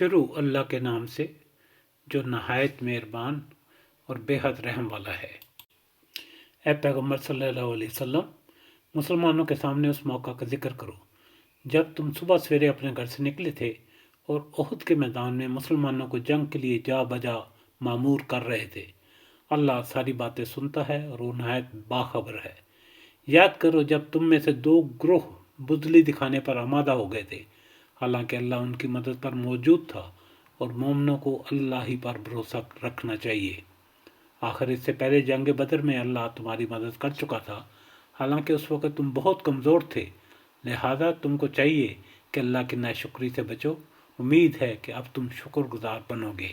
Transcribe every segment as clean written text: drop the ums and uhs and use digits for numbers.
شروع اللہ کے نام سے جو نہایت مہربان اور بے حد رحم والا ہے۔ اے پیغمبر صلی اللہ علیہ وسلم، مسلمانوں کے سامنے اس موقع کا ذکر کرو جب تم صبح سویرے اپنے گھر سے نکلے تھے اور احد کے میدان میں مسلمانوں کو جنگ کے لیے جا بجا معمور کر رہے تھے۔ اللہ ساری باتیں سنتا ہے اور وہ نہایت باخبر ہے۔ یاد کرو جب تم میں سے دو گروہ بزدلی دکھانے پر آمادہ ہو گئے تھے، حالانکہ اللہ ان کی مدد پر موجود تھا اور مومنوں کو اللہ ہی پر بھروسہ رکھنا چاہیے۔ آخر اس سے پہلے جنگ بدر میں اللہ تمہاری مدد کر چکا تھا، حالانکہ اس وقت تم بہت کمزور تھے، لہذا تم کو چاہیے کہ اللہ کی ناشکری سے بچو۔ امید ہے کہ اب تم شکر گزار بنو گے۔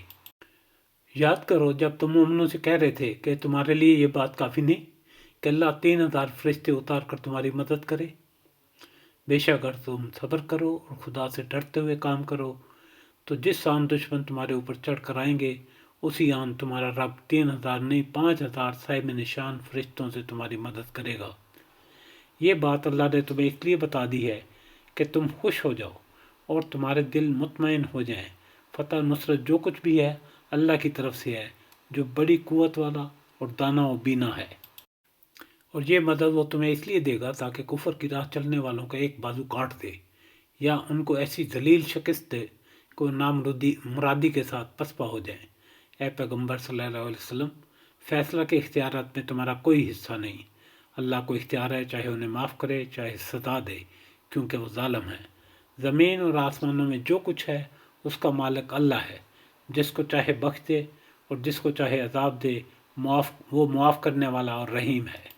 یاد کرو جب تم مومنوں سے کہہ رہے تھے کہ تمہارے لیے یہ بات کافی نہیں کہ اللہ 3000 فرشتے اتار کر تمہاری مدد کرے۔ بے شک اگر تم صبر کرو اور خدا سے ڈرتے ہوئے کام کرو تو جس آن دشمن تمہارے اوپر چڑھ کر آئیں گے، اسی آن تمہارا رب 3000 نہیں 5000 صاحب نشان فرشتوں سے تمہاری مدد کرے گا۔ یہ بات اللہ نے تمہیں اس لیے بتا دی ہے کہ تم خوش ہو جاؤ اور تمہارے دل مطمئن ہو جائیں۔ فتح نصرت جو کچھ بھی ہے اللہ کی طرف سے ہے، جو بڑی قوت والا اور دانا و بینا ہے۔ اور یہ مدد وہ تمہیں اس لیے دے گا تاکہ کفر کی راہ چلنے والوں کا ایک بازو کاٹ دے یا ان کو ایسی ذلیل شکست دے کہ وہ مرادی کے ساتھ پسپا ہو جائیں۔ اے پیغمبر صلی اللہ علیہ وسلم، فیصلہ کے اختیارات میں تمہارا کوئی حصہ نہیں۔ اللہ کو اختیار ہے چاہے انہیں معاف کرے چاہے سزا دے، کیونکہ وہ ظالم ہے۔ زمین اور آسمانوں میں جو کچھ ہے اس کا مالک اللہ ہے، جس کو چاہے بخش دے اور جس کو چاہے عذاب دے، وہ معاف کرنے والا اور رحیم ہے۔